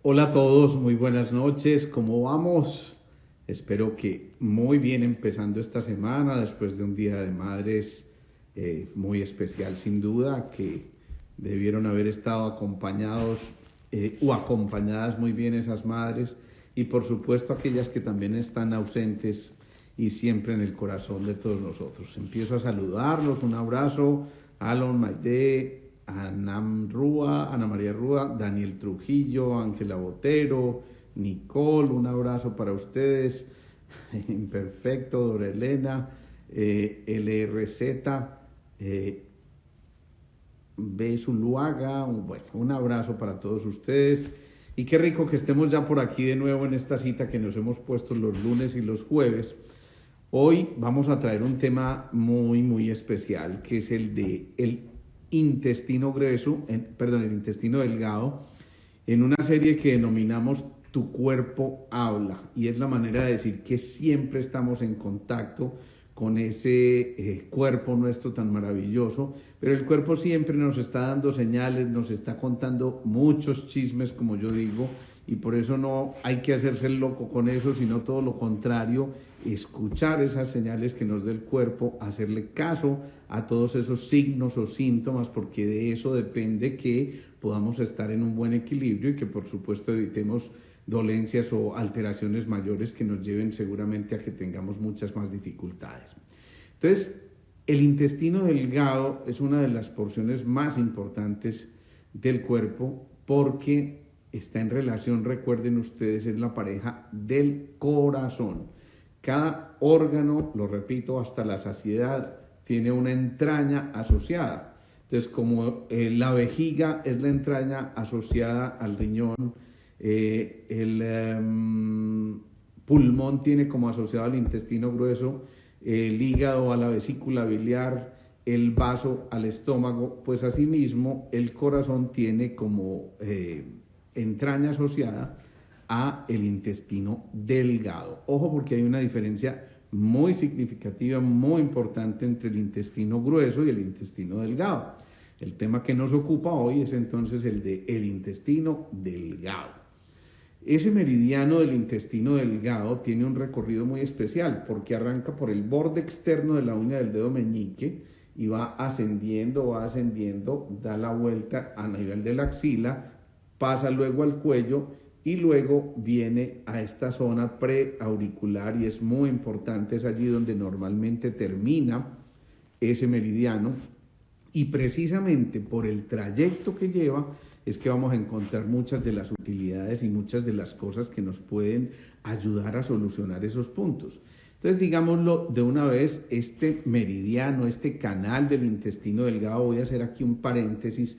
Hola a todos, muy buenas noches, ¿cómo vamos? Espero que muy bien empezando esta semana después de un Día de Madres muy especial sin duda, que debieron haber estado acompañados o acompañadas muy bien esas madres y por supuesto aquellas que también están ausentes y siempre en el corazón de todos nosotros. Empiezo a saludarlos, un abrazo, Alon, Maide, Ana María Rúa, Daniel Trujillo, Ángela Botero, Nicole, un abrazo para ustedes, perfecto, Dora Elena, LRZ, B. Zuluaga, bueno, un abrazo para todos ustedes y qué rico que estemos ya por aquí de nuevo en esta cita que nos hemos puesto los lunes y los jueves. Hoy vamos a traer un tema muy especial que es el de el intestino grueso, el intestino delgado, en una serie que denominamos Tu cuerpo habla, y es la manera de decir que siempre estamos en contacto con ese cuerpo nuestro tan maravilloso, pero el cuerpo siempre nos está dando señales, nos está contando muchos chismes, como yo digo, y por eso no hay que hacerse el loco con eso, sino todo lo contrario, escuchar esas señales que nos dé el cuerpo, hacerle caso a todos esos signos o síntomas, porque de eso depende que podamos estar en un buen equilibrio y que por supuesto evitemos dolencias o alteraciones mayores que nos lleven seguramente a que tengamos muchas más dificultades. Entonces, el intestino delgado es una de las porciones más importantes del cuerpo porque está en relación, recuerden ustedes, es la pareja del corazón. Cada órgano, lo repito, hasta la saciedad, tiene una entraña asociada. Entonces, como la vejiga es la entraña asociada al riñón, el pulmón tiene como asociado al intestino grueso, el hígado a la vesícula biliar, el vaso al estómago, pues asimismo el corazón tiene como entraña asociada a el intestino delgado. Ojo, porque hay una diferencia muy significativa, muy importante entre el intestino grueso y el intestino delgado. El tema que nos ocupa hoy es entonces el de el intestino delgado. Ese meridiano del intestino delgado tiene un recorrido muy especial porque arranca por el borde externo de la uña del dedo meñique y va ascendiendo, da la vuelta a nivel de la axila, pasa luego al cuello y luego viene a esta zona preauricular y es muy importante, es allí donde normalmente termina ese meridiano y precisamente por el trayecto que lleva es que vamos a encontrar muchas de las utilidades y muchas de las cosas que nos pueden ayudar a solucionar esos puntos. Entonces, digámoslo de una vez, este meridiano, este canal del intestino delgado, voy a hacer aquí un paréntesis.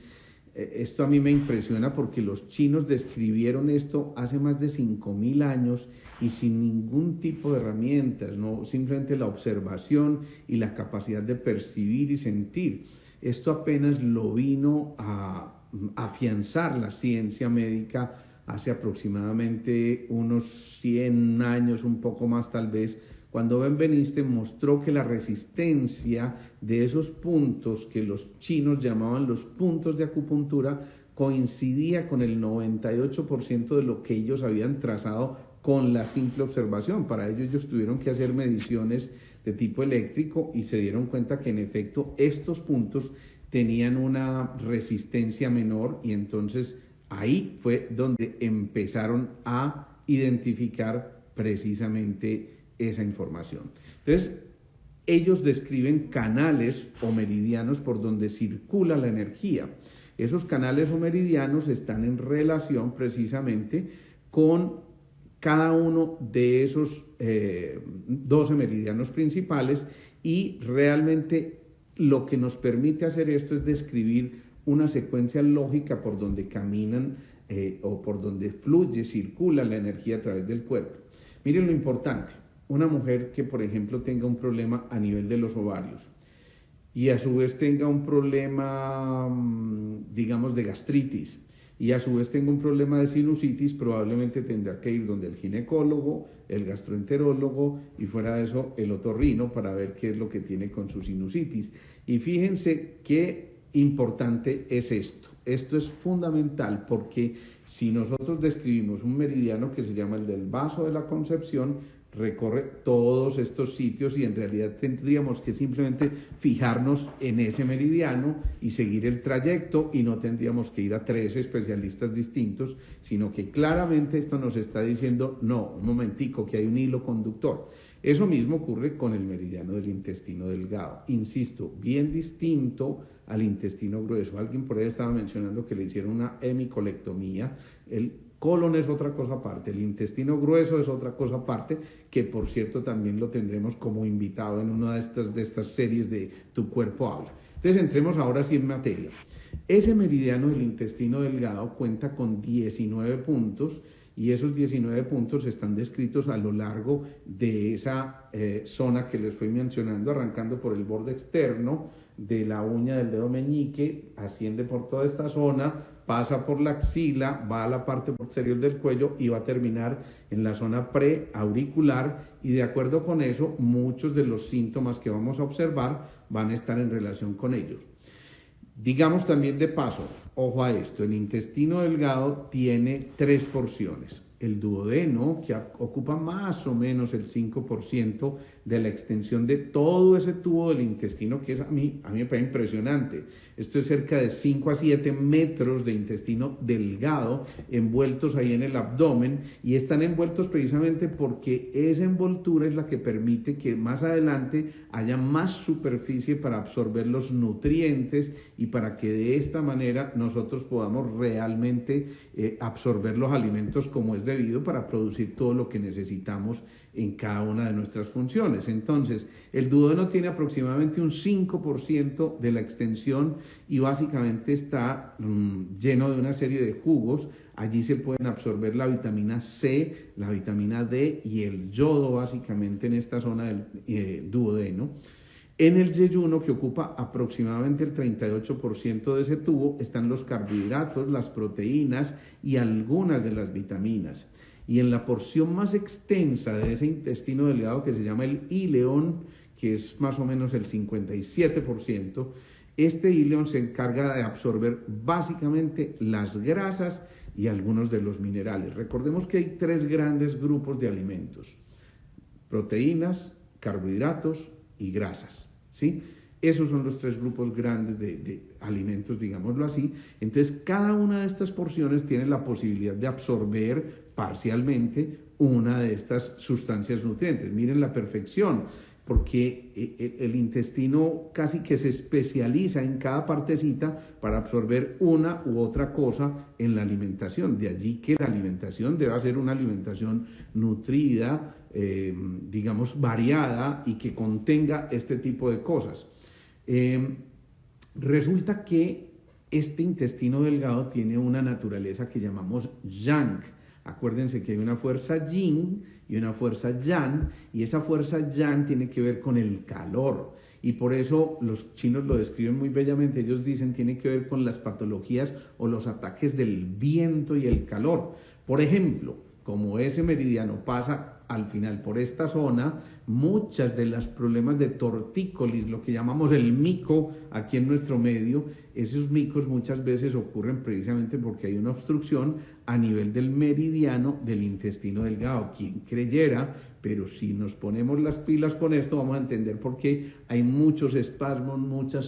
Esto a mí me impresiona porque los chinos describieron esto hace más de 5.000 años y sin ningún tipo de herramientas, ¿no? Simplemente la observación y la capacidad de percibir y sentir. Esto apenas lo vino a afianzar la ciencia médica hace aproximadamente unos 100 años, un poco más tal vez, cuando Benveniste mostró que la resistencia de esos puntos que los chinos llamaban los puntos de acupuntura coincidía con el 98% de lo que ellos habían trazado con la simple observación. Para ello ellos tuvieron que hacer mediciones de tipo eléctrico y se dieron cuenta que en efecto estos puntos tenían una resistencia menor y entonces ahí fue donde empezaron a identificar precisamente esa información. Entonces, ellos describen canales o meridianos por donde circula la energía. Esos canales o meridianos están en relación precisamente con cada uno de esos 12 meridianos principales y realmente lo que nos permite hacer esto es describir una secuencia lógica por donde caminan o por donde fluye, circula la energía a través del cuerpo. Miren lo importante, una mujer que por ejemplo tenga un problema a nivel de los ovarios y a su vez tenga un problema, digamos, de gastritis y a su vez tenga un problema de sinusitis, probablemente tendrá que ir donde el ginecólogo, el gastroenterólogo y fuera de eso el otorrino para ver qué es lo que tiene con su sinusitis. Y fíjense qué importante es esto. Esto es fundamental porque si nosotros describimos un meridiano que se llama el del vaso de la Concepción, recorre todos estos sitios y en realidad tendríamos que simplemente fijarnos en ese meridiano y seguir el trayecto y no tendríamos que ir a 3 especialistas distintos, sino que claramente esto nos está diciendo, no, un momentico, que hay un hilo conductor. Eso mismo ocurre con el meridiano del intestino delgado. Insisto, bien distinto al intestino grueso. Alguien por ahí estaba mencionando que le hicieron una hemicolectomía. El colon es otra cosa aparte, el intestino grueso es otra cosa aparte, que por cierto también lo tendremos como invitado en una de estas series de Tu Cuerpo Habla. Entonces entremos ahora sí en materia. Ese meridiano del intestino delgado cuenta con 19 puntos y esos 19 puntos están descritos a lo largo de esa zona que les fui mencionando, arrancando por el borde externo de la uña del dedo meñique, asciende por toda esta zona, pasa por la axila, va a la parte posterior del cuello y va a terminar en la zona preauricular, y de acuerdo con eso, muchos de los síntomas que vamos a observar van a estar en relación con ellos. Digamos también de paso, ojo a esto, el intestino delgado tiene 3 porciones. El duodeno, que ocupa más o menos el 5% de la extensión de todo ese tubo del intestino, que es a mí me parece impresionante. Esto es cerca de 5 a 7 metros de intestino delgado envueltos ahí en el abdomen, y están envueltos precisamente porque esa envoltura es la que permite que más adelante haya más superficie para absorber los nutrientes y para que de esta manera nosotros podamos realmente absorber los alimentos como es debido para producir todo lo que necesitamos en cada una de nuestras funciones. Entonces, el duodeno tiene aproximadamente un 5% de la extensión y básicamente está lleno de una serie de jugos. Allí se pueden absorber la vitamina C, la vitamina D y el yodo básicamente en esta zona del duodeno. En el yeyuno, que ocupa aproximadamente el 38% de ese tubo, están los carbohidratos, las proteínas y algunas de las vitaminas. Y en la porción más extensa de ese intestino delgado, que se llama el íleon, que es más o menos el 57%, este íleon se encarga de absorber básicamente las grasas y algunos de los minerales. Recordemos que hay 3 grandes grupos de alimentos: proteínas, carbohidratos y grasas, ¿sí? Esos son los 3 grupos grandes de alimentos, digámoslo así. Entonces, cada una de estas porciones tiene la posibilidad de absorber parcialmente una de estas sustancias nutrientes. Miren la perfección, porque el intestino casi que se especializa en cada partecita para absorber una u otra cosa en la alimentación. De allí que la alimentación debe ser una alimentación nutrida, digamos variada, y que contenga este tipo de cosas. Resulta que este intestino delgado tiene una naturaleza que llamamos yang. Acuérdense que hay una fuerza yin y una fuerza yang, y esa fuerza yang tiene que ver con el calor, y por eso los chinos lo describen muy bellamente. Ellos dicen tiene que ver con las patologías o los ataques del viento y el calor. Por ejemplo, como ese meridiano pasa al final por esta zona, muchas de los problemas de tortícolis, lo que llamamos el mico aquí en nuestro medio, esos micos muchas veces ocurren precisamente porque hay una obstrucción a nivel del meridiano del intestino delgado. Quien creyera, pero si nos ponemos las pilas con esto vamos a entender por qué hay muchos espasmos, mucha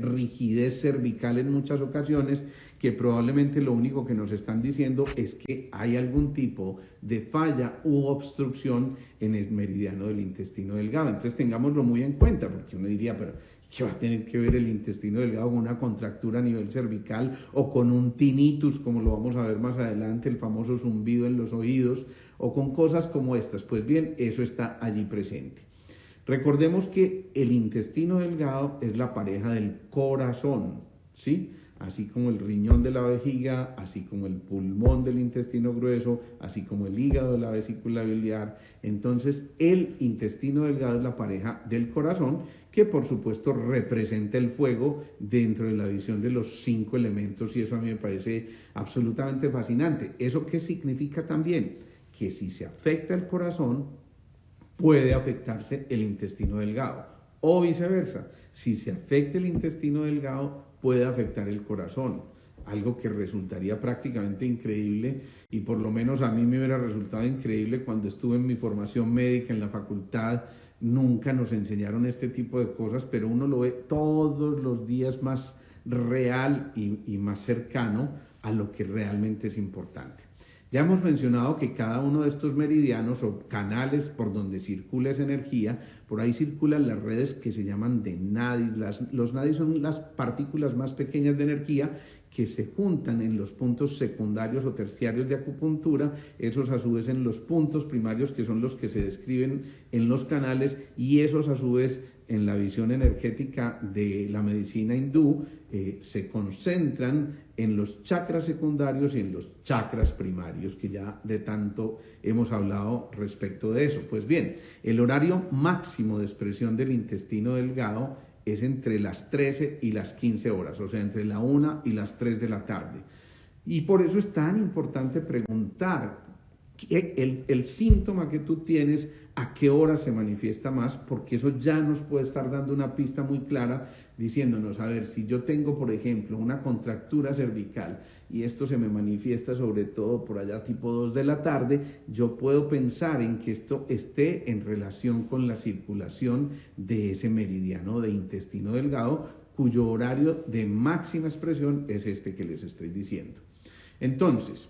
rigidez cervical en muchas ocasiones, que probablemente lo único que nos están diciendo es que hay algún tipo de falla u obstrucción en el meridiano del intestino delgado. Entonces tengámoslo muy en cuenta, porque uno diría, pero ¿qué va a tener que ver el intestino delgado con una contractura a nivel cervical o con un tinnitus, como lo vamos a ver más adelante, el famoso zumbido en los oídos, o con cosas como estas? Pues bien, eso está allí presente. Recordemos que el intestino delgado es la pareja del corazón, ¿sí? Así como el riñón de la vejiga, así como el pulmón del intestino grueso, así como el hígado de la vesícula biliar. Entonces, el intestino delgado es la pareja del corazón, que por supuesto representa el fuego dentro de la visión de los 5 elementos, y eso a mí me parece absolutamente fascinante. ¿Eso qué significa también? Que si se afecta el corazón, puede afectarse el intestino delgado, o viceversa. Si se afecta el intestino delgado, puede afectar el corazón. algo que resultaría prácticamente increíble, y por lo menos a mí me hubiera resultado increíble cuando estuve en mi formación médica en la facultad. Nunca nos enseñaron este tipo de cosas, pero uno lo ve todos los días más real y más cercano a lo que realmente es importante. Ya hemos mencionado que cada uno de estos meridianos o canales por donde circula esa energía, por ahí circulan las redes que se llaman de nadis. Los nadis son las partículas más pequeñas de energía que se juntan en los puntos secundarios o terciarios de acupuntura, esos a su vez en los puntos primarios, que son los que se describen en los canales, y esos a su vez en la visión energética de la medicina hindú se concentran en los chakras secundarios y en los chakras primarios, que ya de tanto hemos hablado respecto de eso. Pues bien, el horario máximo de expresión del intestino delgado es entre las 13 y las 15 horas, o sea, entre la 1 y las 3 de la tarde. Y por eso es tan importante preguntar el síntoma que tú tienes, a qué hora se manifiesta más, porque eso ya nos puede estar dando una pista muy clara diciéndonos, a ver, si yo tengo, por ejemplo, una contractura cervical y esto se me manifiesta sobre todo por allá tipo 2 de la tarde, yo puedo pensar en que esto esté en relación con la circulación de ese meridiano de intestino delgado, cuyo horario de máxima expresión es este que les estoy diciendo. Entonces,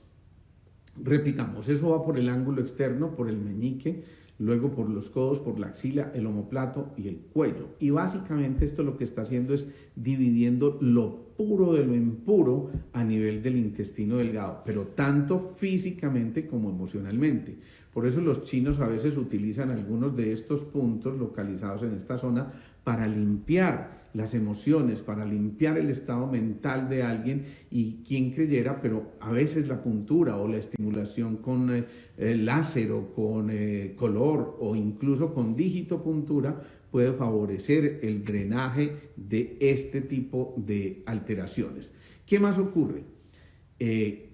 repitamos, eso va por el ángulo externo, por el meñique, luego por los codos, por la axila, el omóplato y el cuello. Y básicamente esto lo que está haciendo es dividiendo lo puro de lo impuro a nivel del intestino delgado, pero tanto físicamente como emocionalmente. Por eso los chinos a veces utilizan algunos de estos puntos localizados en esta zona para limpiar las emociones, para limpiar el estado mental de alguien, y quien creyera, pero a veces la puntura o la estimulación con láser o con color o incluso con digitopuntura puede favorecer el drenaje de este tipo de alteraciones. ¿Qué más ocurre?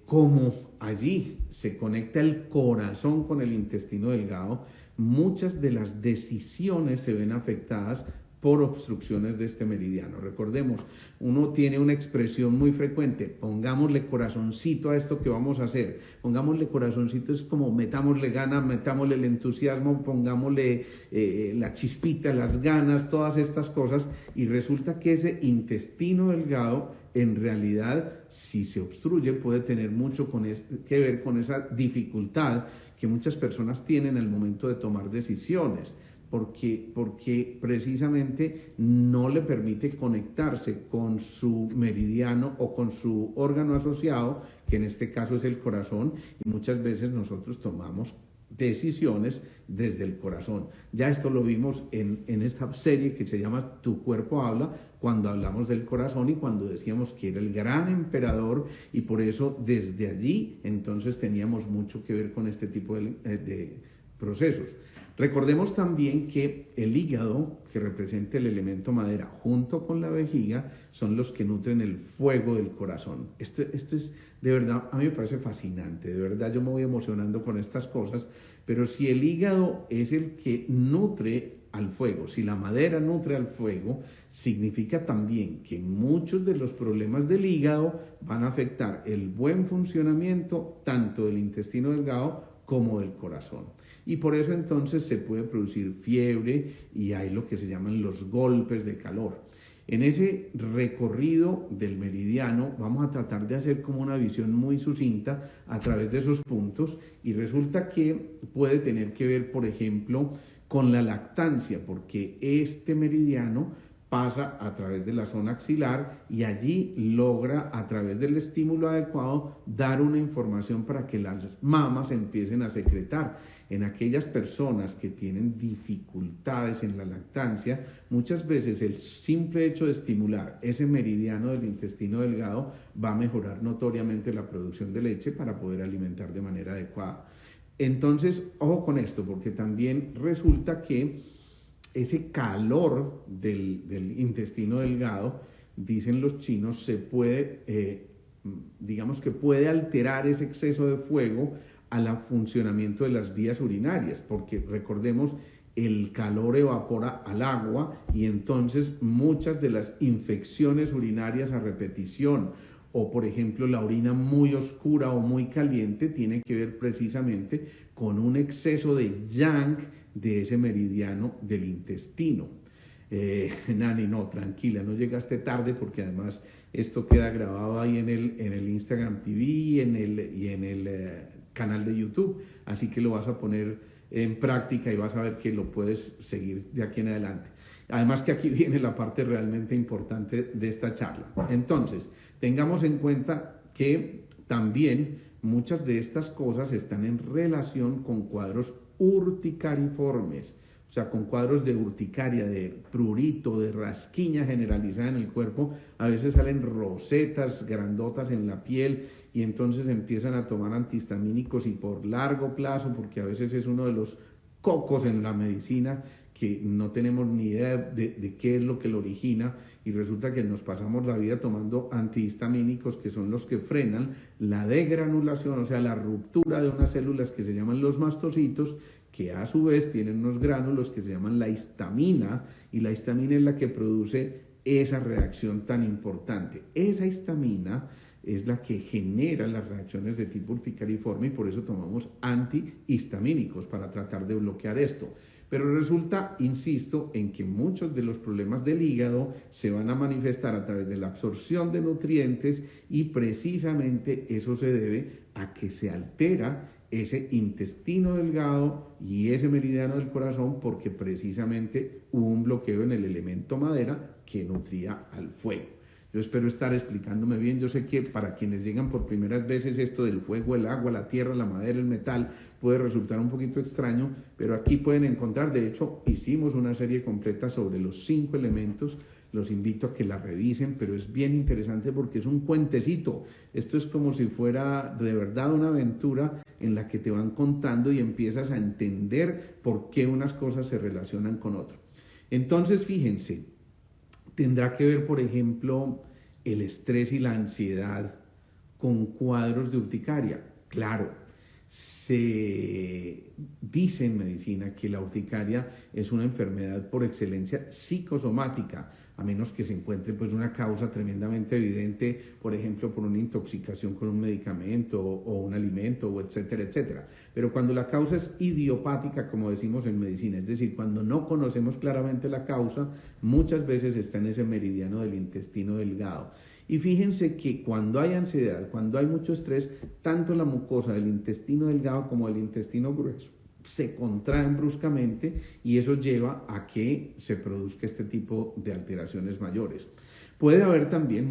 Como allí se conecta el corazón con el intestino delgado, muchas de las decisiones se ven afectadas por obstrucciones de este meridiano. Recordemos, uno tiene una expresión muy frecuente: pongámosle corazoncito a esto que vamos a hacer. Pongámosle corazoncito es como metámosle ganas, metámosle el entusiasmo, pongámosle la chispita, las ganas, todas estas cosas, y resulta que ese intestino delgado en realidad, si se obstruye, puede tener mucho que ver con esa dificultad que muchas personas tienen al momento de tomar decisiones, porque precisamente no le permite conectarse con su meridiano o con su órgano asociado, que en este caso es el corazón, y muchas veces nosotros tomamos decisiones desde el corazón. Ya esto lo vimos en esta serie que se llama Tu Cuerpo Habla, cuando hablamos del corazón y cuando decíamos que era el gran emperador, y por eso desde allí entonces teníamos mucho que ver con este tipo de procesos. Recordemos también que el hígado, que representa el elemento madera, junto con la vejiga, son los que nutren el fuego del corazón. Esto es, de verdad, a mí me parece fascinante, de verdad yo me voy emocionando con estas cosas, pero si el hígado es el que nutre al fuego, si la madera nutre al fuego, significa también que muchos de los problemas del hígado van a afectar el buen funcionamiento tanto del intestino delgado como del corazón. Y por eso entonces se puede producir fiebre y hay lo que se llaman los golpes de calor. En ese recorrido del meridiano vamos a tratar de hacer como una visión muy sucinta a través de esos puntos, y resulta que puede tener que ver, por ejemplo, con la lactancia, porque este meridiano pasa a través de la zona axilar y allí logra, a través del estímulo adecuado, dar una información para que las mamas empiecen a secretar. En aquellas personas que tienen dificultades en la lactancia, muchas veces el simple hecho de estimular ese meridiano del intestino delgado va a mejorar notoriamente la producción de leche para poder alimentar de manera adecuada. Entonces, ojo con esto, porque también resulta que ese calor del intestino delgado, dicen los chinos, se puede, digamos que puede alterar ese exceso de fuego al funcionamiento de las vías urinarias, porque recordemos, el calor evapora al agua y entonces muchas de las infecciones urinarias a repetición o por ejemplo la orina muy oscura o muy caliente tiene que ver precisamente con un exceso de yang de ese meridiano del intestino. Nani, no, tranquila, no llegaste tarde porque además esto queda grabado ahí en el Instagram TV y en el canal de YouTube, así que lo vas a poner en práctica y vas a ver que lo puedes seguir de aquí en adelante. Además que aquí viene la parte realmente importante de esta charla. Entonces, tengamos en cuenta que también muchas de estas cosas están en relación con cuadros urticariformes, o sea, con cuadros de urticaria, de prurito, de rasquiña generalizada en el cuerpo. A veces salen rosetas grandotas en la piel y entonces empiezan a tomar antihistamínicos y por largo plazo, porque a veces es uno de los cocos en la medicina que no tenemos ni idea de qué es lo que lo origina y resulta que nos pasamos la vida tomando antihistamínicos que son los que frenan la degranulación, o sea, la ruptura de unas células que se llaman los mastocitos, que a su vez tienen unos gránulos que se llaman la histamina, y la histamina es la que produce esa reacción tan importante. Esa histamina es la que genera las reacciones de tipo urticariforme y por eso tomamos antihistamínicos para tratar de bloquear esto. Pero resulta, insisto, en que muchos de los problemas del hígado se van a manifestar a través de la absorción de nutrientes y precisamente eso se debe a que se altera ese intestino delgado y ese meridiano del corazón porque precisamente hubo un bloqueo en el elemento madera que nutría al fuego. Yo espero estar explicándome bien. Yo sé que para quienes llegan por primeras veces esto del fuego, el agua, la tierra, la madera, el metal puede resultar un poquito extraño, pero aquí pueden encontrar, de hecho hicimos una serie completa sobre los 5 elementos. Los invito a que la revisen, pero es bien interesante porque es un cuentecito. Esto es como si fuera de verdad una aventura en la que te van contando y empiezas a entender por qué unas cosas se relacionan con otras. Entonces, fíjense, tendrá que ver, por ejemplo, el estrés y la ansiedad con cuadros de urticaria. Claro, se dice en medicina que la urticaria es una enfermedad por excelencia psicosomática, a menos que se encuentre pues una causa tremendamente evidente, por ejemplo, por una intoxicación con un medicamento o un alimento, o etcétera, etcétera. Pero cuando la causa es idiopática, como decimos en medicina, es decir, cuando no conocemos claramente la causa, muchas veces está en ese meridiano del intestino delgado. Y fíjense que cuando hay ansiedad, cuando hay mucho estrés, tanto la mucosa del intestino delgado como del intestino grueso se contraen bruscamente y eso lleva a que se produzca este tipo de alteraciones mayores. Puede haber también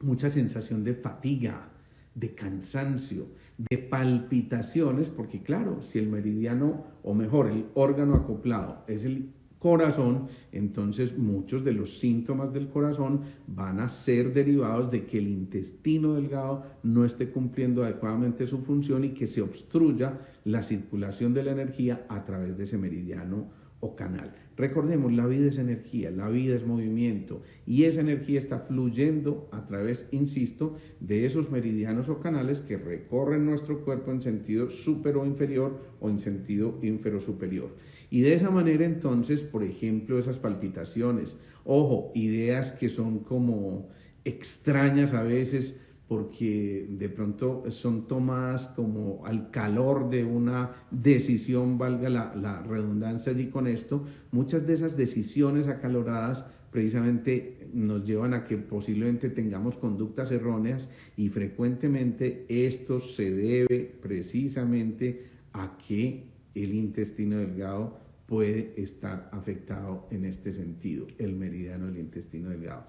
mucha sensación de fatiga, de cansancio, de palpitaciones, porque claro, si el meridiano, o mejor, el órgano acoplado es el corazón, entonces muchos de los síntomas del corazón van a ser derivados de que el intestino delgado no esté cumpliendo adecuadamente su función y que se obstruya la circulación de la energía a través de ese meridiano o canal. Recordemos, la vida es energía, la vida es movimiento y esa energía está fluyendo a través, insisto, de esos meridianos o canales que recorren nuestro cuerpo en sentido superior o inferior o en sentido inferior-superior. Y de esa manera entonces, por ejemplo, esas palpitaciones, ojo, ideas que son como extrañas a veces, porque de pronto son tomadas como al calor de una decisión, valga la redundancia allí con esto, muchas de esas decisiones acaloradas precisamente nos llevan a que posiblemente tengamos conductas erróneas y frecuentemente esto se debe precisamente a que el intestino delgado puede estar afectado en este sentido, el meridiano del intestino delgado.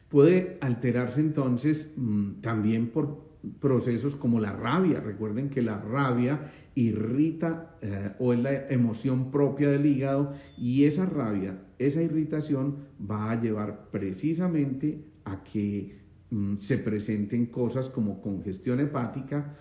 Puede alterarse entonces también por procesos como la rabia. Recuerden que la rabia irrita o es la emoción propia del hígado y esa rabia, esa irritación va a llevar precisamente a que se presenten cosas como congestión hepática,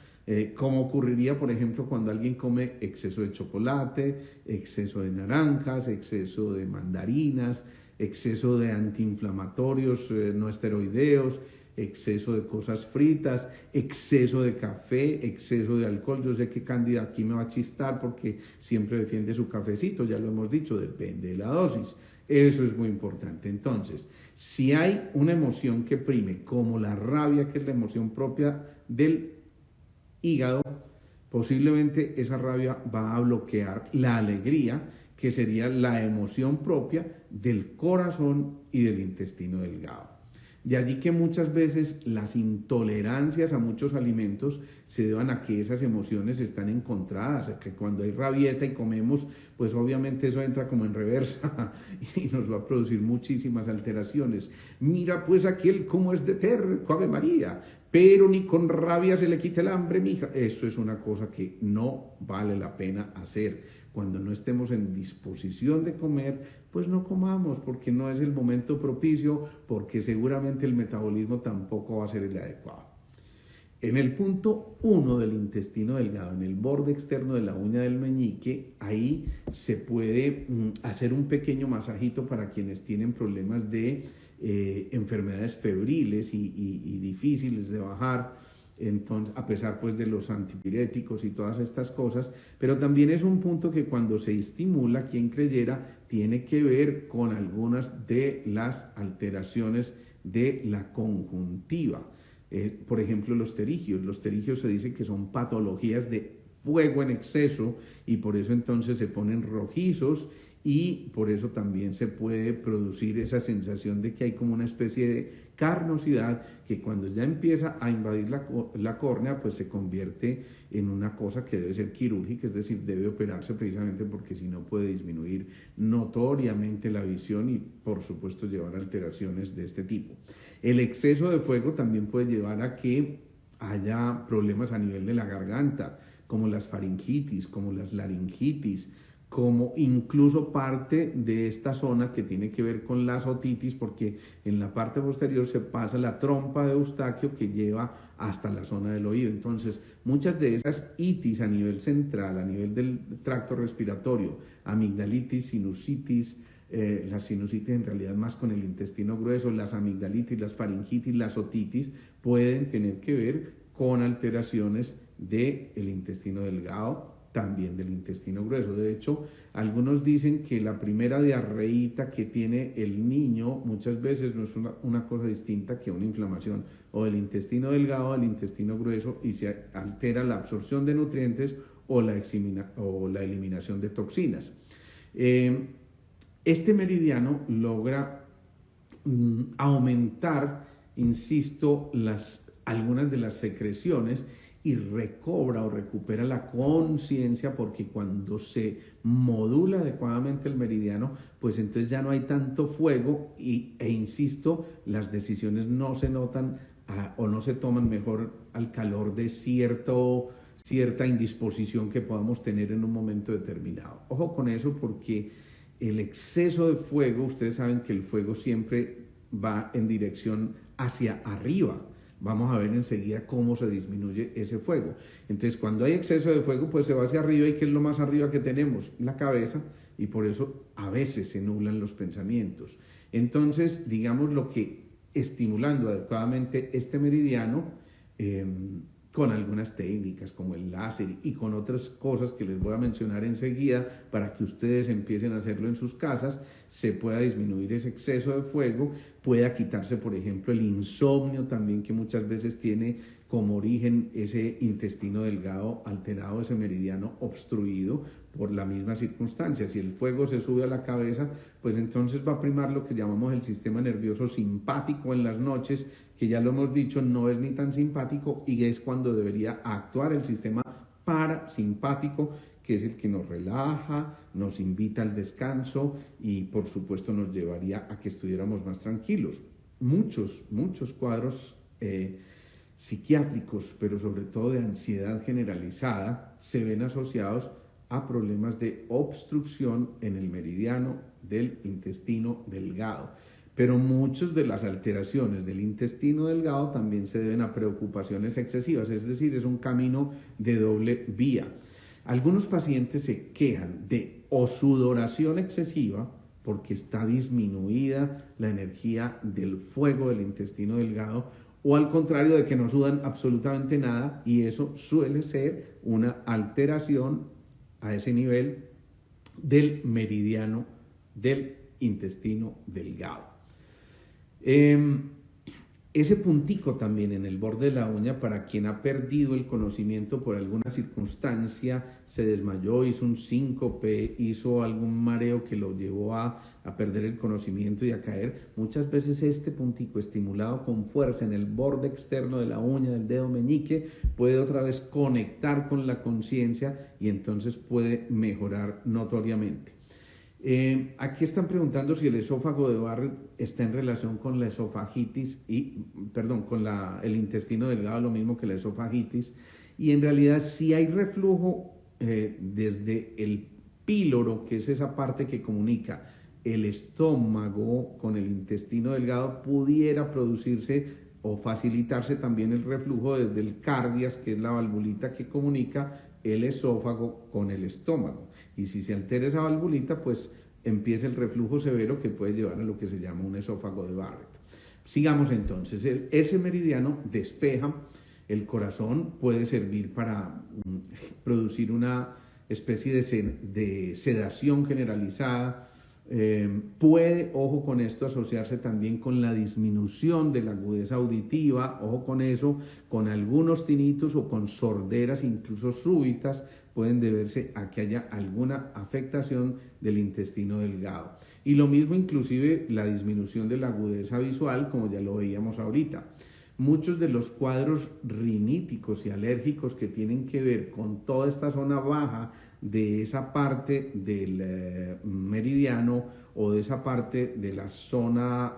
como ocurriría, por ejemplo, cuando alguien come exceso de chocolate, exceso de naranjas, exceso de mandarinas, exceso de antiinflamatorios no esteroideos, exceso de cosas fritas, exceso de café, exceso de alcohol. Yo sé que Cándida aquí me va a chistar porque siempre defiende su cafecito, ya lo hemos dicho, depende de la dosis. Eso es muy importante. Entonces, si hay una emoción que prime, como la rabia, que es la emoción propia del hígado, posiblemente esa rabia va a bloquear la alegría, que sería la emoción propia del corazón y del intestino delgado. De allí que muchas veces las intolerancias a muchos alimentos se deban a que esas emociones están encontradas, que cuando hay rabieta y comemos, pues obviamente eso entra como en reversa y nos va a producir muchísimas alteraciones. Mira pues aquel cómo es de terco, Ave María, pero ni con rabia se le quita el hambre, mija. Eso es una cosa que no vale la pena hacer. Cuando no estemos en disposición de comer, pues no comamos, porque no es el momento propicio, porque seguramente el metabolismo tampoco va a ser el adecuado. En el punto 1 del intestino delgado, en el borde externo de la uña del meñique, ahí se puede hacer un pequeño masajito para quienes tienen problemas de enfermedades febriles y difíciles de bajar. Entonces, a pesar pues de los antipiréticos y todas estas cosas, pero también es un punto que cuando se estimula, quien creyera, tiene que ver con algunas de las alteraciones de la conjuntiva. Por ejemplo, los pterigios se dice que son patologías de fuego en exceso y por eso entonces se ponen rojizos y por eso también se puede producir esa sensación de que hay como una especie de carnosidad que cuando ya empieza a invadir la córnea pues se convierte en una cosa que debe ser quirúrgica, es decir, debe operarse precisamente porque si no puede disminuir notoriamente la visión y por supuesto llevar a alteraciones de este tipo. El exceso de fuego también puede llevar a que haya problemas a nivel de la garganta, como las faringitis, como las laringitis, como incluso parte de esta zona que tiene que ver con las otitis, porque en la parte posterior se pasa la trompa de Eustaquio que lleva hasta la zona del oído. Entonces, muchas de esas itis a nivel central, a nivel del tracto respiratorio, amigdalitis, sinusitis, las sinusitis en realidad más con el intestino grueso, las amigdalitis, las faringitis, las otitis, pueden tener que ver con alteraciones del intestino delgado, también del intestino grueso. De hecho, algunos dicen que la primera diarreíta que tiene el niño muchas veces no es una cosa distinta que una inflamación o del intestino delgado o del intestino grueso y se altera la absorción de nutrientes o la eliminación de toxinas. Este meridiano logra aumentar, insisto, algunas de las secreciones y recobra o recupera la conciencia porque cuando se modula adecuadamente el meridiano, pues entonces ya no hay tanto fuego e insisto, las decisiones no se notan o no se toman mejor al calor de cierta indisposición que podamos tener en un momento determinado. Ojo con eso porque el exceso de fuego, ustedes saben que el fuego siempre va en dirección hacia arriba. Vamos a ver enseguida cómo se disminuye ese fuego. Entonces, cuando hay exceso de fuego, pues se va hacia arriba. ¿Y qué es lo más arriba que tenemos? La cabeza. Y por eso a veces se nublan los pensamientos. Entonces, digamos lo que estimulando adecuadamente este meridiano, con algunas técnicas como el láser y con otras cosas que les voy a mencionar enseguida para que ustedes empiecen a hacerlo en sus casas, se pueda disminuir ese exceso de fuego, pueda quitarse por ejemplo el insomnio también que muchas veces tiene como origen ese intestino delgado alterado, ese meridiano obstruido por la misma circunstancia. Si el fuego se sube a la cabeza, pues entonces va a primar lo que llamamos el sistema nervioso simpático en las noches, que ya lo hemos dicho, no es ni tan simpático y es cuando debería actuar el sistema parasimpático, que es el que nos relaja, nos invita al descanso y por supuesto nos llevaría a que estuviéramos más tranquilos. Muchos cuadros psiquiátricos, pero sobre todo de ansiedad generalizada, se ven asociados a problemas de obstrucción en el meridiano del intestino delgado. Pero muchas de las alteraciones del intestino delgado también se deben a preocupaciones excesivas, es decir, es un camino de doble vía. Algunos pacientes se quejan de o sudoración excesiva, porque está disminuida la energía del fuego del intestino delgado, o al contrario de que no sudan absolutamente nada, y eso suele ser una alteración a ese nivel del meridiano del intestino delgado. Ese puntico también en el borde de la uña, para quien ha perdido el conocimiento por alguna circunstancia, se desmayó, hizo un síncope, hizo algún mareo que lo llevó a perder el conocimiento y a caer, muchas veces este puntico estimulado con fuerza en el borde externo de la uña del dedo meñique puede otra vez conectar con la conciencia y entonces puede mejorar notoriamente. Aquí están preguntando si el esófago de Barrett está en relación con la esofagitis con el intestino delgado, lo mismo que la esofagitis, y en realidad si hay reflujo desde el píloro, que es esa parte que comunica el estómago con el intestino delgado, pudiera producirse o facilitarse también el reflujo desde el cardias, que es la valvulita que comunica el esófago con el estómago. Y si se altera esa valvulita, pues empieza el reflujo severo que puede llevar a lo que se llama un esófago de Barrett. Sigamos entonces. Ese meridiano despeja el corazón, puede servir para producir una especie de sedación generalizada. Puede, ojo con esto, asociarse también con la disminución de la agudeza auditiva, ojo con eso, con algunos tinitos o con sorderas incluso súbitas, pueden deberse a que haya alguna afectación del intestino delgado. Y lo mismo inclusive la disminución de la agudeza visual, como ya lo veíamos ahorita. Muchos de los cuadros riníticos y alérgicos que tienen que ver con toda esta zona baja de esa parte del meridiano o de esa parte de la zona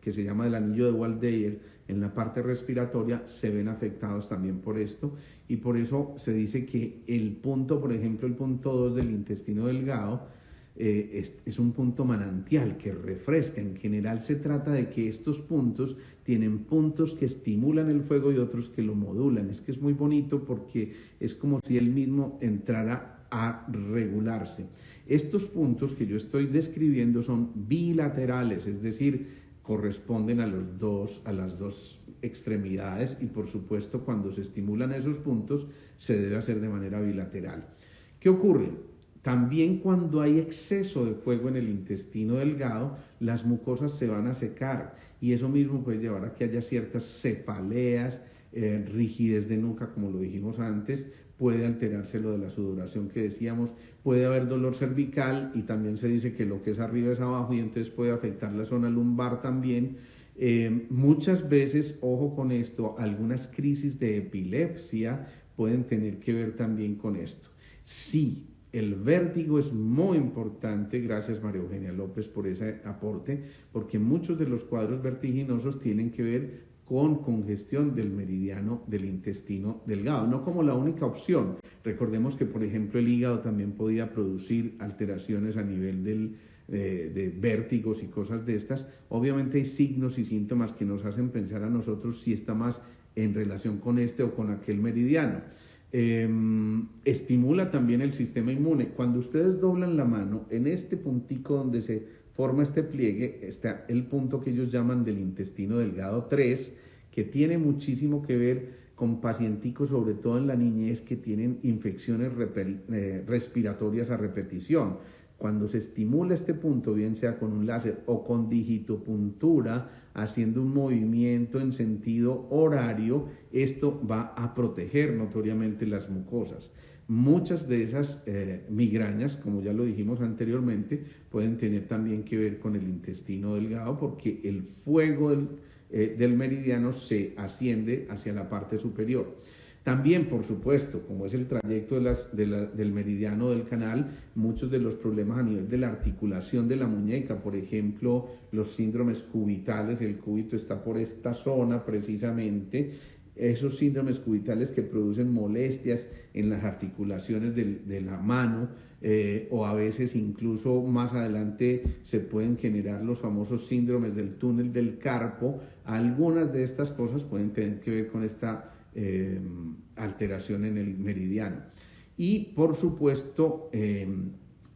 que se llama del anillo de Waldeyer en la parte respiratoria, se ven afectados también por esto, y por eso se dice que el punto, por ejemplo, el punto 2 del intestino delgado, es un punto manantial que refresca. En general se trata de que estos puntos tienen puntos que estimulan el fuego y otros que lo modulan. Es que es muy bonito porque es como si él mismo entrara a regularse. Estos puntos que yo estoy describiendo son bilaterales, es decir, corresponden a las dos extremidades, y por supuesto cuando se estimulan esos puntos se debe hacer de manera bilateral. ¿Qué ocurre? También cuando hay exceso de fuego en el intestino delgado, las mucosas se van a secar y eso mismo puede llevar a que haya ciertas cefaleas, rigidez de nuca, como lo dijimos antes, puede alterarse lo de la sudoración que decíamos, puede haber dolor cervical y también se dice que lo que es arriba es abajo y entonces puede afectar la zona lumbar también. Muchas veces, ojo con esto, algunas crisis de epilepsia pueden tener que ver también con esto. Sí, el vértigo es muy importante, gracias María Eugenia López por ese aporte, porque muchos de los cuadros vertiginosos tienen que ver con congestión del meridiano del intestino delgado, no como la única opción. Recordemos que, por ejemplo, el hígado también podía producir alteraciones a nivel de vértigos y cosas de estas. Obviamente hay signos y síntomas que nos hacen pensar a nosotros si está más en relación con este o con aquel meridiano. Estimula también el sistema inmune. Cuando ustedes doblan la mano, en este puntico donde se forma este pliegue, está el punto que ellos llaman del intestino delgado 3, que tiene muchísimo que ver con pacienticos, sobre todo en la niñez, que tienen infecciones respiratorias a repetición. Cuando se estimula este punto, bien sea con un láser o con digitopuntura, haciendo un movimiento en sentido horario, esto va a proteger notoriamente las mucosas. Muchas de esas migrañas, como ya lo dijimos anteriormente, pueden tener también que ver con el intestino delgado, porque el fuego del meridiano se asciende hacia la parte superior. También, por supuesto, como es el trayecto del meridiano del canal, muchos de los problemas a nivel de la articulación de la muñeca, por ejemplo, los síndromes cubitales, el cúbito está por esta zona precisamente, esos síndromes cubitales que producen molestias en las articulaciones de la mano, o a veces incluso más adelante se pueden generar los famosos síndromes del túnel del carpo. Algunas de estas cosas pueden tener que ver con esta alteración en el meridiano. Y por supuesto,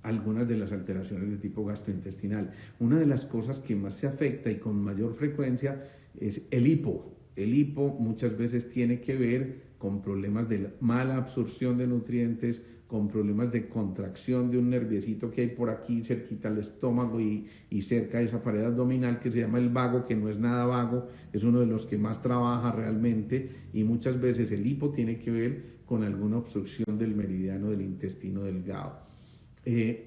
algunas de las alteraciones de tipo gastrointestinal. Una de las cosas que más se afecta y con mayor frecuencia es el hipo. El hipo muchas veces tiene que ver con problemas de mala absorción de nutrientes, con problemas de contracción de un nerviecito que hay por aquí cerquita al estómago y cerca de esa pared abdominal que se llama el vago, que no es nada vago, es uno de los que más trabaja realmente, y muchas veces el hipo tiene que ver con alguna obstrucción del meridiano del intestino delgado.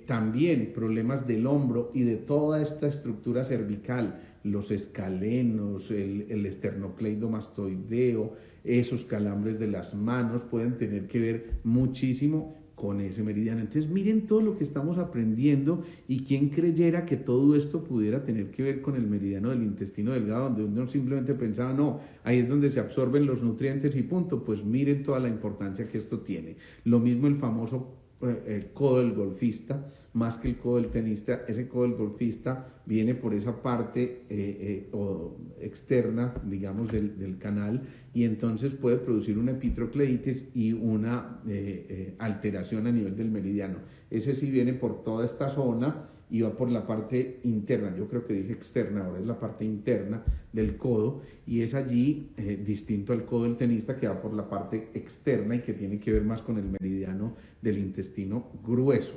También problemas del hombro y de toda esta estructura cervical, los escalenos, el esternocleidomastoideo, esos calambres de las manos pueden tener que ver muchísimo con ese meridiano. Entonces miren todo lo que estamos aprendiendo, y quién creyera que todo esto pudiera tener que ver con el meridiano del intestino delgado, donde uno simplemente pensaba, no, ahí es donde se absorben los nutrientes y punto. Pues miren toda la importancia que esto tiene. Lo mismo el famoso el codo del golfista, más que el codo del tenista. Ese codo del golfista viene por esa parte externa, digamos, del canal, y entonces puede producir una epitrocleitis y una alteración a nivel del meridiano. Ese sí viene por toda esta zona y va por la parte interna, yo creo que dije externa, ahora es la parte interna del codo, y es allí distinto al codo del tenista, que va por la parte externa y que tiene que ver más con el meridiano del intestino grueso.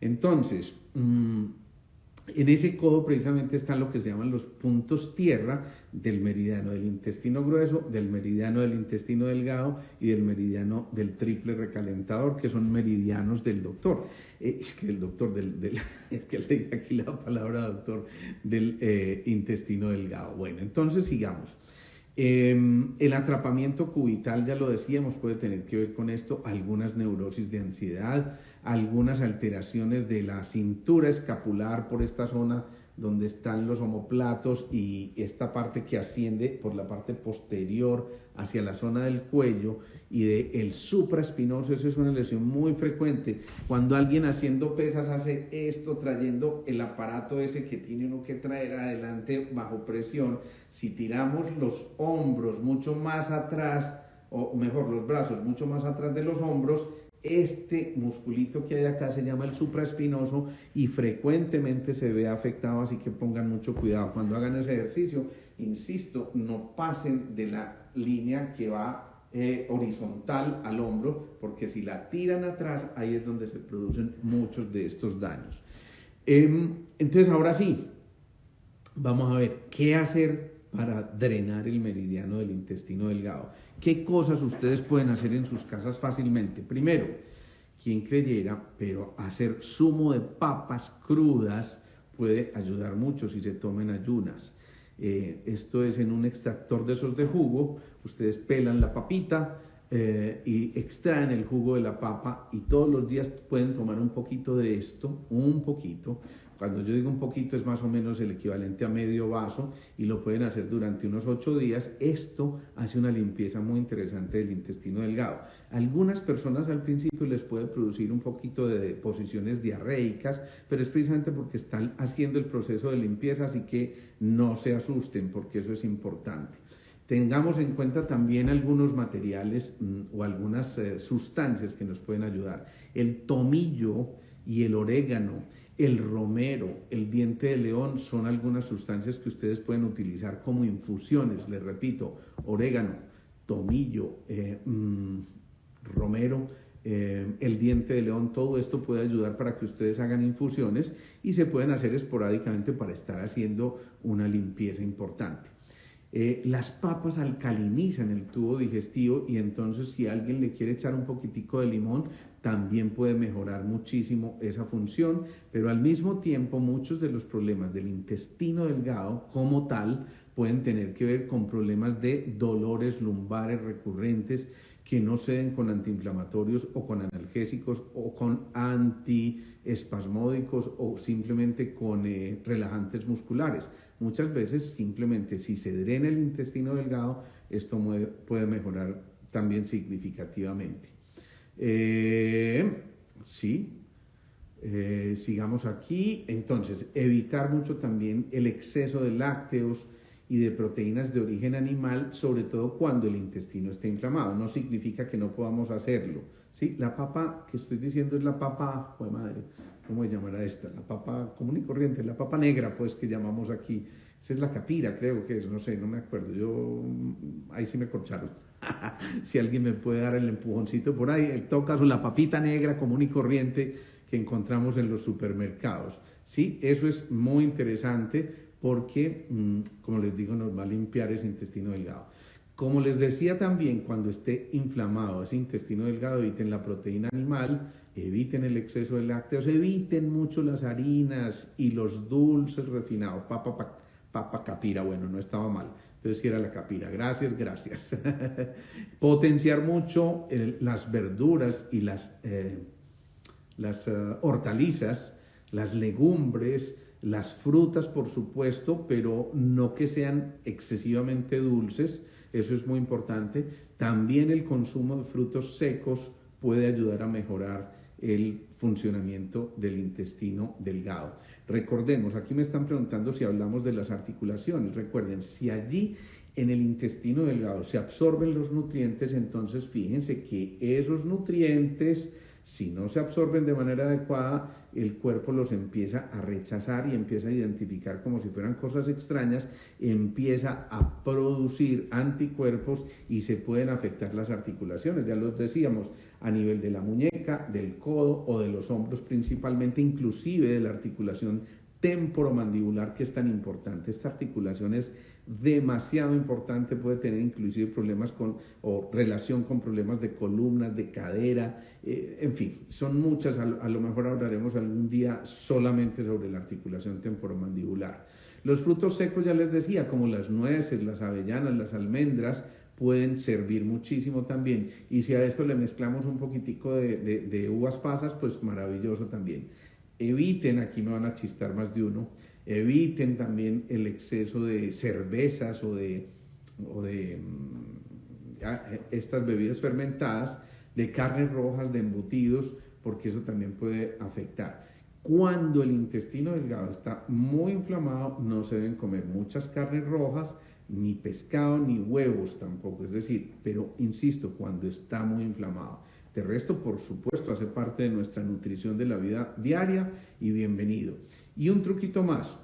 Entonces, en ese codo precisamente están lo que se llaman los puntos tierra del meridiano del intestino grueso, del meridiano del intestino delgado y del meridiano del triple recalentador, que son meridianos del doctor. Es que el doctor es que le dije aquí la palabra doctor, del intestino delgado. Bueno, entonces sigamos. El atrapamiento cubital, ya lo decíamos, puede tener que ver con esto, algunas neurosis de ansiedad, algunas alteraciones de la cintura escapular por esta zona donde están los omóplatos y esta parte que asciende por la parte posterior hacia la zona del cuello, y del supraespinoso. Eso es una lesión muy frecuente. Cuando alguien haciendo pesas hace esto, trayendo el aparato ese que tiene uno que traer adelante bajo presión, si tiramos los hombros mucho más atrás, o mejor, los brazos mucho más atrás de los hombros, este musculito que hay acá se llama el supraespinoso y frecuentemente se ve afectado, así que pongan mucho cuidado cuando hagan ese ejercicio. Insisto, no pasen de la línea que va horizontal al hombro, porque si la tiran atrás, ahí es donde se producen muchos de estos daños. Entonces ahora sí, vamos a ver qué hacer para drenar el meridiano del intestino delgado. ¿Qué cosas ustedes pueden hacer en sus casas fácilmente? Primero, quien creyera, pero hacer zumo de papas crudas puede ayudar mucho si se toman ayunas. Esto es en un extractor de esos de jugo. Ustedes pelan la papita y extraen el jugo de la papa, y todos los días pueden tomar un poquito de esto, un poquito. Cuando yo digo un poquito es más o menos el equivalente a medio vaso, y lo pueden hacer durante unos 8 días. Esto hace una limpieza muy interesante del intestino delgado. Algunas personas al principio les puede producir un poquito de posiciones diarreicas, pero es precisamente porque están haciendo el proceso de limpieza, así que no se asusten, porque eso es importante. Tengamos en cuenta también algunos materiales o algunas sustancias que nos pueden ayudar. El tomillo y el orégano, el romero, el diente de león son algunas sustancias que ustedes pueden utilizar como infusiones. Les repito, orégano, tomillo, romero, el diente de león, todo esto puede ayudar para que ustedes hagan infusiones, y se pueden hacer esporádicamente para estar haciendo una limpieza importante. Las papas alcalinizan el tubo digestivo, y entonces si alguien le quiere echar un poquitico de limón, también puede mejorar muchísimo esa función. Pero al mismo tiempo, muchos de los problemas del intestino delgado como tal pueden tener que ver con problemas de dolores lumbares recurrentes que no se den con antiinflamatorios o con analgésicos o con antiespasmódicos o simplemente con relajantes musculares. Muchas veces simplemente si se drena el intestino delgado, esto puede mejorar también significativamente. Sigamos aquí. Entonces, evitar mucho también el exceso de lácteos y de proteínas de origen animal, sobre todo cuando el intestino está inflamado. No significa que no podamos hacerlo. ¿Sí? La papa que estoy diciendo es la papa, ¡joder madre! ¿Cómo se llamará esta? La papa común y corriente, la papa negra, pues, que llamamos aquí. Esa es la capira, creo que es, no sé, no me acuerdo. Ahí sí me corcharon. Si alguien me puede dar el empujoncito por ahí, en todo caso la papita negra común y corriente que encontramos en los supermercados. ¿Sí? Eso es muy interesante porque, como les digo, nos va a limpiar ese intestino delgado. Como les decía también, cuando esté inflamado ese intestino delgado, eviten la proteína animal, eviten el exceso de lácteos, eviten mucho las harinas y los dulces refinados. Papa capira, bueno, no estaba mal. Entonces sí era la capira. Gracias, gracias. Potenciar mucho las verduras y las hortalizas, las legumbres, las frutas, por supuesto, pero no que sean excesivamente dulces. Eso es muy importante. También el consumo de frutos secos puede ayudar a mejorar el funcionamiento del intestino delgado. Recordemos, aquí me están preguntando si hablamos de las articulaciones. Recuerden, si allí en el intestino delgado se absorben los nutrientes, entonces fíjense que esos nutrientes, si no se absorben de manera adecuada, el cuerpo los empieza a rechazar y empieza a identificar como si fueran cosas extrañas, empieza a producir anticuerpos y se pueden afectar las articulaciones. Ya los decíamos, a nivel de la muñeca, del codo o de los hombros principalmente, inclusive de la articulación temporomandibular, que es tan importante. Esta articulación es demasiado importante, puede tener inclusive problemas o relación con problemas de columnas, de cadera, en fin, son muchas. A lo mejor hablaremos algún día solamente sobre la articulación temporomandibular. Los frutos secos, ya les decía, como las nueces, las avellanas, las almendras, pueden servir muchísimo también. Y si a esto le mezclamos un poquitico de uvas pasas, pues maravilloso también. Eviten, aquí me van a chistar más de uno, eviten también el exceso de cervezas o de estas bebidas fermentadas, de carnes rojas, de embutidos, porque eso también puede afectar. Cuando el intestino delgado está muy inflamado, no se deben comer muchas carnes rojas, ni pescado, ni huevos tampoco, es decir, pero insisto, cuando está muy inflamado. De resto, por supuesto, hace parte de nuestra nutrición de la vida diaria y bienvenido. Y un truquito más,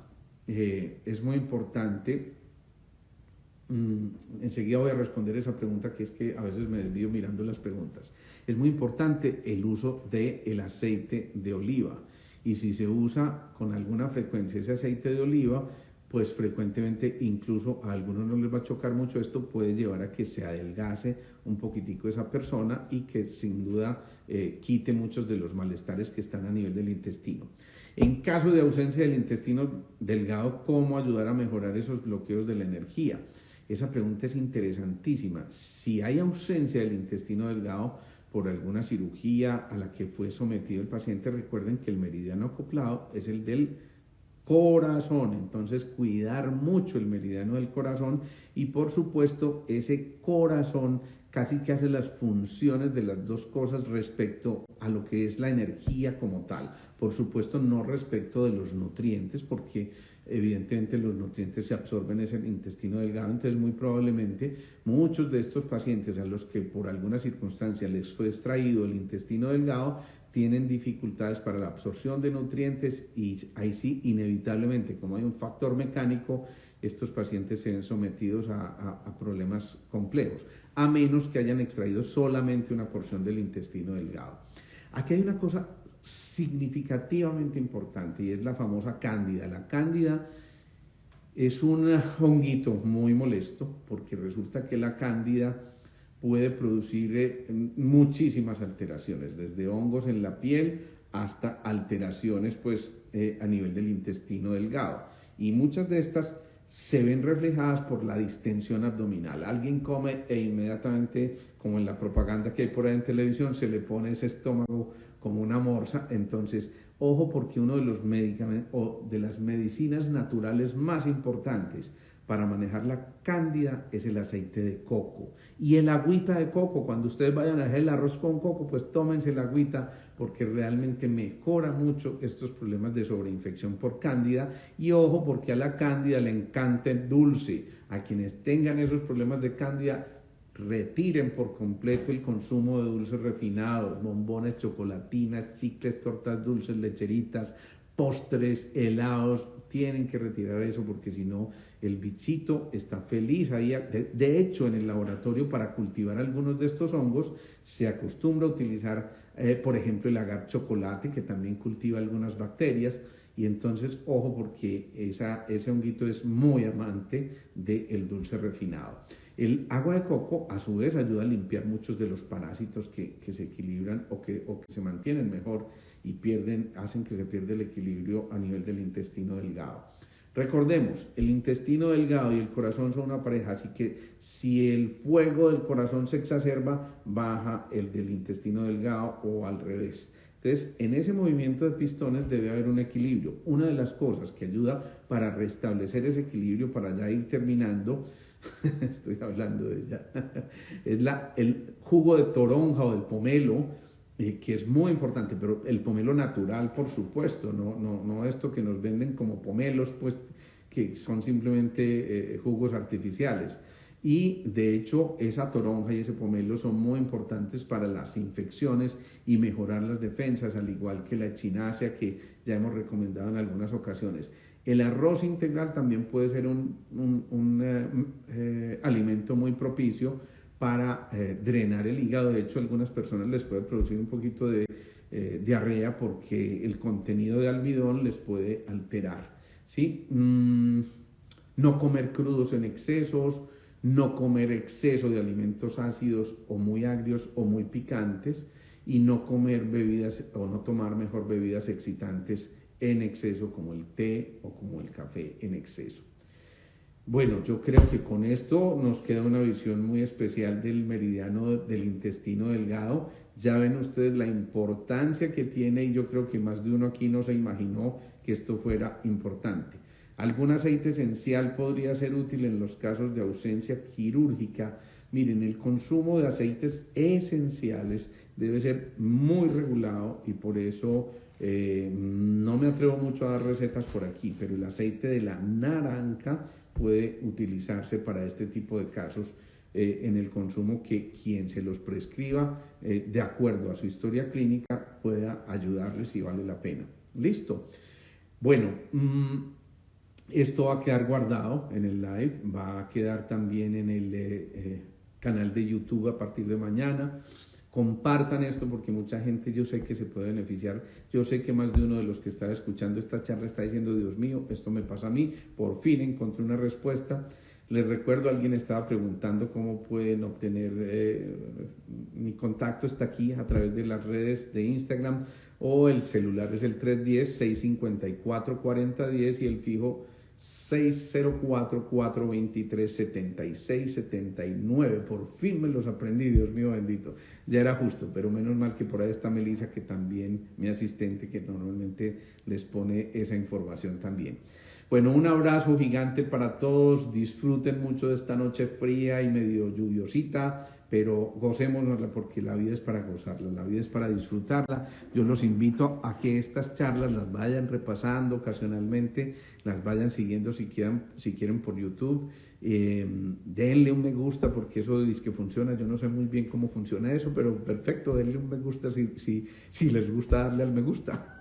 es muy importante, enseguida voy a responder esa pregunta, que es que a veces me desvío mirando las preguntas. Es muy importante el uso del aceite de oliva, y si se usa con alguna frecuencia ese aceite de oliva, pues frecuentemente, incluso a algunos no les va a chocar mucho esto, puede llevar a que se adelgace un poquitico esa persona y que sin duda quite muchos de los malestares que están a nivel del intestino. En caso de ausencia del intestino delgado, ¿cómo ayudar a mejorar esos bloqueos de la energía? Esa pregunta es interesantísima. Si hay ausencia del intestino delgado por alguna cirugía a la que fue sometido el paciente, recuerden que el meridiano acoplado es el del corazón, entonces cuidar mucho el meridiano del corazón, y por supuesto ese corazón casi que hace las funciones de las dos cosas respecto a lo que es la energía como tal. Por supuesto no respecto de los nutrientes, porque evidentemente los nutrientes se absorben en el intestino delgado, entonces muy probablemente muchos de estos pacientes a los que por alguna circunstancia les fue extraído el intestino delgado tienen dificultades para la absorción de nutrientes, y ahí sí, inevitablemente, como hay un factor mecánico, estos pacientes se ven sometidos a problemas complejos, a menos que hayan extraído solamente una porción del intestino delgado. Aquí hay una cosa significativamente importante y es la famosa cándida. La cándida es un honguito muy molesto, porque resulta que la cándida puede producir muchísimas alteraciones, desde hongos en la piel hasta alteraciones pues, a nivel del intestino delgado. Y muchas de estas se ven reflejadas por la distensión abdominal. Alguien come e inmediatamente, como en la propaganda que hay por ahí en televisión, se le pone ese estómago como una morsa. Entonces, ojo, porque uno de los medicamentos o de las medicinas naturales más importantes para manejar la cándida es el aceite de coco y el agüita de coco. Cuando ustedes vayan a hacer el arroz con coco, pues tómense el agüita, porque realmente mejora mucho estos problemas de sobreinfección por cándida. Y ojo, porque a la cándida le encanta el dulce. A quienes tengan esos problemas de cándida, retiren por completo el consumo de dulces refinados, bombones, chocolatinas, chicles, tortas dulces, lecheritas, postres, helados, tienen que retirar eso porque si no el bichito está feliz ahí. De hecho, en el laboratorio para cultivar algunos de estos hongos se acostumbra a utilizar, por ejemplo, el agar chocolate, que también cultiva algunas bacterias. Y entonces, ojo, porque ese honguito es muy amante del dulce refinado. El agua de coco, a su vez, ayuda a limpiar muchos de los parásitos que se equilibran o que se mantienen mejor y hacen que se pierda el equilibrio a nivel del intestino delgado. Recordemos, el intestino delgado y el corazón son una pareja, así que si el fuego del corazón se exacerba, baja el del intestino delgado o al revés. Entonces, en ese movimiento de pistones debe haber un equilibrio. Una de las cosas que ayuda para restablecer ese equilibrio, para ya ir terminando, estoy hablando de ella, es el jugo de toronja o del pomelo, que es muy importante, pero el pomelo natural, por supuesto, no esto que nos venden como pomelos, pues que son simplemente jugos artificiales. Y de hecho esa toronja y ese pomelo son muy importantes para las infecciones y mejorar las defensas, al igual que la echinacea que ya hemos recomendado en algunas ocasiones. El arroz integral también puede ser un alimento muy propicio para drenar el hígado. De hecho, a algunas personas les puede producir un poquito de diarrea porque el contenido de almidón les puede alterar, ¿sí? No comer crudos en excesos, no comer exceso de alimentos ácidos o muy agrios o muy picantes, y no comer bebidas o no tomar mejor bebidas excitantes en exceso como el té o como el café en exceso. Bueno, yo creo que con esto nos queda una visión muy especial del meridiano del intestino delgado. Ya ven ustedes la importancia que tiene y yo creo que más de uno aquí no se imaginó que esto fuera importante. ¿Algún aceite esencial podría ser útil en los casos de ausencia quirúrgica? Miren, el consumo de aceites esenciales debe ser muy regulado y por eso no me atrevo mucho a dar recetas por aquí, pero el aceite de la naranja puede utilizarse para este tipo de casos en el consumo, que quien se los prescriba de acuerdo a su historia clínica pueda ayudarles si vale la pena. ¿Listo? Bueno, esto va a quedar guardado en el live, va a quedar también en el canal de YouTube a partir de mañana. Compartan esto porque mucha gente yo sé que se puede beneficiar. Yo sé que más de uno de los que está escuchando esta charla está diciendo: Dios mío, esto me pasa a mí, por fin encontré una respuesta. Les recuerdo, alguien estaba preguntando cómo pueden obtener mi contacto, está aquí a través de las redes de Instagram, o el celular es el 310-654-4010 y el fijo 604-423-7679. Por fin me los aprendí, Dios mío bendito. Ya era justo, pero menos mal que por ahí está Melissa, que también mi asistente, que normalmente les pone esa información también. Bueno, un abrazo gigante para todos. Disfruten mucho de esta noche fría y medio lluviosita, pero gocémonosla porque la vida es para gozarla, la vida es para disfrutarla. Yo los invito a que estas charlas las vayan repasando ocasionalmente, las vayan siguiendo si quieren por YouTube. Denle un me gusta porque eso dice que funciona. Yo no sé muy bien cómo funciona eso, pero perfecto, denle un me gusta si les gusta darle al me gusta.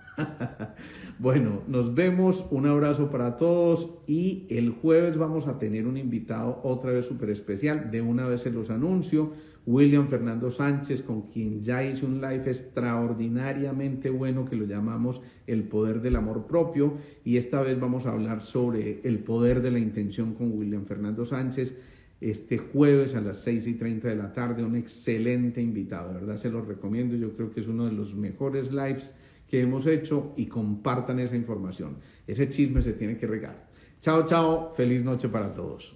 Bueno, nos vemos, un abrazo para todos y el jueves vamos a tener un invitado otra vez súper especial. De una vez se los anuncio: William Fernando Sánchez, con quien ya hice un live extraordinariamente bueno que lo llamamos El Poder del Amor Propio, y esta vez vamos a hablar sobre el poder de la intención con William Fernando Sánchez. Este jueves a las 6:30 de la tarde, un excelente invitado, de verdad se los recomiendo. Yo creo que es uno de los mejores lives que hemos hecho, y compartan esa información. Ese chisme se tiene que regar. Chao, chao, feliz noche para todos.